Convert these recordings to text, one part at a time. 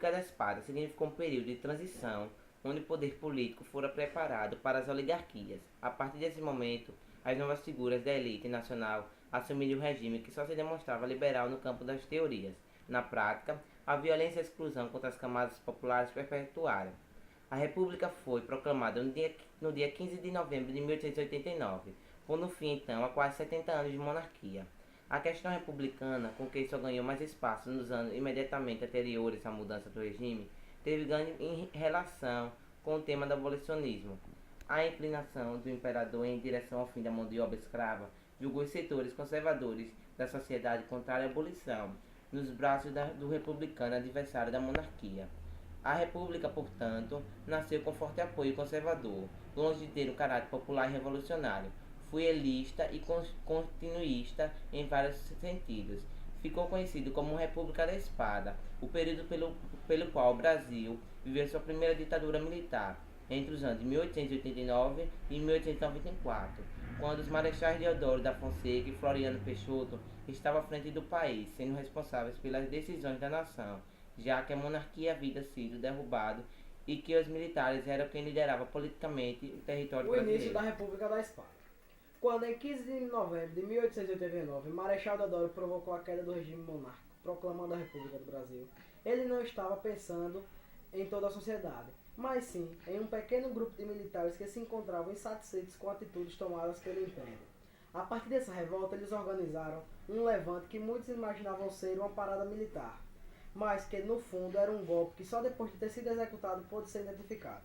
República da Espada significou um período de transição onde o poder político fora preparado para as oligarquias. A partir desse momento, as novas figuras da elite nacional assumiram o regime que só se demonstrava liberal no campo das teorias. Na prática, a violência e a exclusão contra as camadas populares perpetuaram. A República foi proclamada no dia 15 de novembro de 1889, pondo fim então a quase 70 anos de monarquia. A questão republicana, com que só ganhou mais espaço nos anos imediatamente anteriores à mudança do regime, teve ganho em relação com o tema do abolicionismo. A inclinação do imperador em direção ao fim da mão de obra escrava julgou os setores conservadores da sociedade contrária à abolição, nos braços do republicano adversário da monarquia. A República, portanto, nasceu com forte apoio conservador, longe de ter um caráter popular e revolucionário. Fuelista e continuista em vários sentidos. Ficou conhecido como República da Espada, o período pelo qual o Brasil viveu sua primeira ditadura militar, entre os anos de 1889 e 1894, quando os marechais Deodoro da Fonseca e Floriano Peixoto estavam à frente do país, sendo responsáveis pelas decisões da nação, já que a monarquia havia sido derrubada e que os militares eram quem liderava politicamente o território brasileiro. O início da República da Espada. Quando, em 15 de novembro de 1889, Marechal Deodoro provocou a queda do regime monárquico, proclamando a República do Brasil, ele não estava pensando em toda a sociedade, mas sim em um pequeno grupo de militares que se encontravam insatisfeitos com atitudes tomadas pelo Império. A partir dessa revolta, eles organizaram um levante que muitos imaginavam ser uma parada militar, mas que no fundo era um golpe que só depois de ter sido executado pôde ser identificado.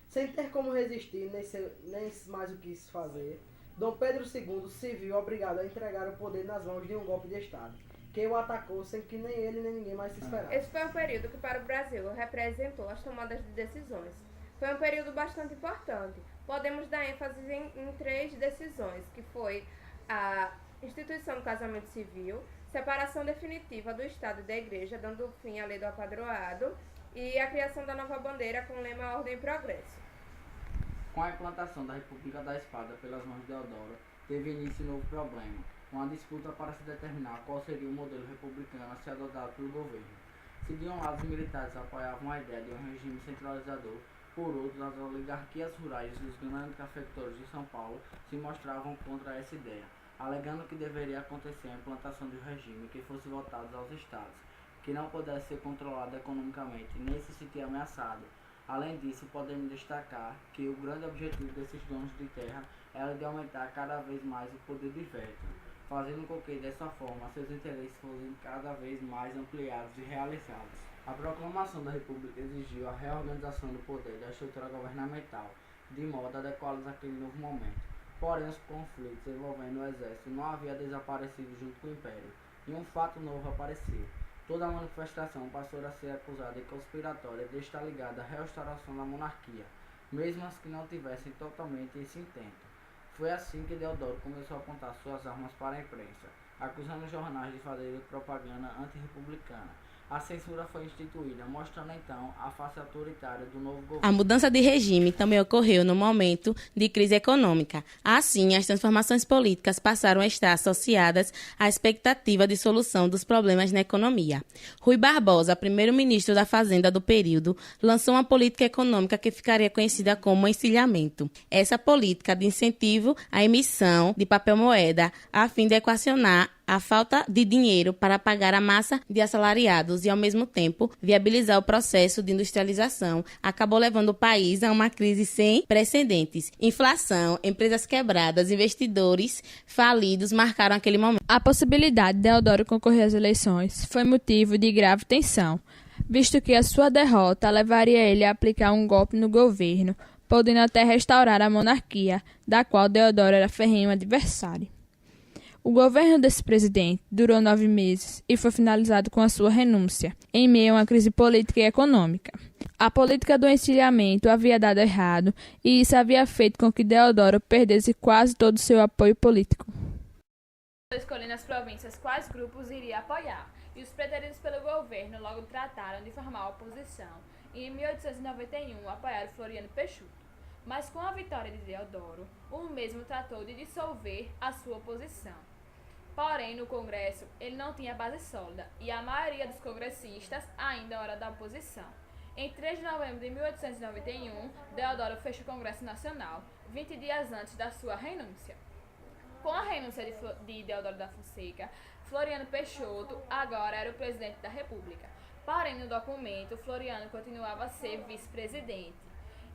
Sem ter como resistir nem mais o que fazer, Dom Pedro II se viu obrigado a entregar o poder nas mãos de um golpe de Estado, que o atacou sem que nem ele nem ninguém mais se esperasse. Esse foi um período que para o Brasil representou as tomadas de decisões. Foi um período bastante importante. Podemos dar ênfase em três decisões, que foi a instituição do casamento civil, separação definitiva do Estado e da Igreja, dando fim à lei do apadroado, e a criação da nova bandeira com o lema Ordem e Progresso. Com a implantação da República da Espada pelas mãos de Deodoro, teve início um novo problema, uma disputa para se determinar qual seria o modelo republicano a ser adotado pelo governo. Se de um lado os militares apoiavam a ideia de um regime centralizador, por outro, as oligarquias rurais e os grandes cafeicultores de São Paulo se mostravam contra essa ideia, alegando que deveria acontecer a implantação de um regime que fosse voltado aos estados, que não pudesse ser controlado economicamente nem se sentir ameaçado. Além disso, podemos destacar que o grande objetivo desses donos de terra era de aumentar cada vez mais o poder de veto, fazendo com que, dessa forma, seus interesses fossem cada vez mais ampliados e realizados. A proclamação da República exigiu a reorganização do poder da estrutura governamental, de modo a adequá-los àquele novo momento. Porém, os conflitos envolvendo o exército não haviam desaparecido junto com o Império, e um fato novo apareceu. Toda a manifestação passou a ser acusada de conspiratória de estar ligada à restauração da monarquia, mesmo as que não tivessem totalmente esse intento. Foi assim que Deodoro começou a apontar suas armas para a imprensa, acusando os jornais de fazerem propaganda antirrepublicana. A censura foi instituída, mostrando então a face autoritária do novo governo. A mudança de regime também ocorreu no momento de crise econômica. Assim, as transformações políticas passaram a estar associadas à expectativa de solução dos problemas na economia. Rui Barbosa, primeiro-ministro da Fazenda do período, lançou uma política econômica que ficaria conhecida como encilhamento. Essa política de incentivo à emissão de papel-moeda, a fim de equacionar a falta de dinheiro para pagar a massa de assalariados e, ao mesmo tempo, viabilizar o processo de industrialização, acabou levando o país a uma crise sem precedentes. Inflação, empresas quebradas, investidores falidos marcaram aquele momento. A possibilidade de Deodoro concorrer às eleições foi motivo de grave tensão, visto que a sua derrota levaria ele a aplicar um golpe no governo, podendo até restaurar a monarquia, da qual Deodoro era ferrenho adversário. O governo desse presidente durou 9 meses e foi finalizado com a sua renúncia, em meio a uma crise política e econômica. A política do encilhamento havia dado errado e isso havia feito com que Deodoro perdesse quase todo o seu apoio político. Escolhendo as províncias quais grupos iria apoiar, e os preteridos pelo governo logo trataram de formar a oposição, e em 1891 apoiaram Floriano Peixoto. Mas com a vitória de Deodoro, o mesmo tratou de dissolver a sua oposição. Porém, no Congresso, ele não tinha base sólida e a maioria dos congressistas ainda era da oposição. Em 3 de novembro de 1891, Deodoro fecha o Congresso Nacional, 20 dias antes da sua renúncia. Com a renúncia de Deodoro da Fonseca, Floriano Peixoto agora era o presidente da República. Porém, no documento, Floriano continuava a ser vice-presidente.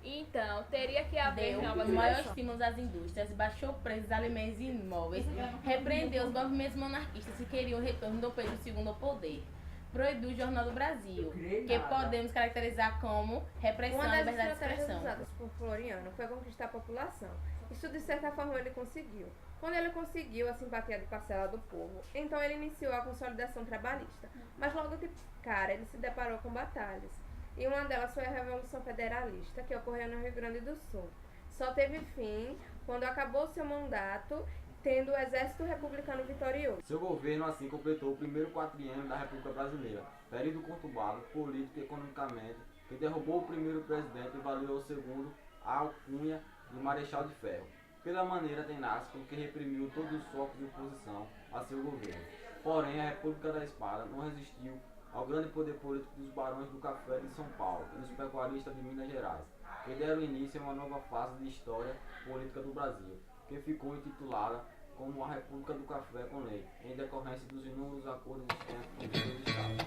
Então, teria que haver Deu novas maior eleições. estímulo às indústrias, baixou o preço dos alimentos e imóveis, repreendeu os movimentos monarquistas que queriam o retorno do Pedro II ao poder, proibiu o Jornal do Brasil, que podemos caracterizar como repressão à Uma das liberdade de estratégias expressão. usadas por Floriano foi conquistar a população. Isso, de certa forma, ele conseguiu. Quando ele conseguiu a simpatia de parcela do povo, então ele iniciou a consolidação trabalhista. Mas logo de cara ele se deparou com batalhas. E uma delas foi a Revolução Federalista, que ocorreu no Rio Grande do Sul. Só teve fim quando acabou seu mandato, tendo o exército republicano vitorioso. Seu governo assim completou o primeiro quatriênio da República Brasileira, período conturbado político e economicamente, que derrubou o primeiro presidente e valeu ao segundo a alcunha de Marechal de Ferro, pela maneira tenaz com que reprimiu todos os focos de oposição a seu governo. Porém, a República da Espada não resistiu ao grande poder político dos barões do café de São Paulo e dos pecuaristas de Minas Gerais, que deram início a uma nova fase de história política do Brasil, que ficou intitulada como a República do Café com Leite, em decorrência dos inúmeros acordos existentes entre os dois estados.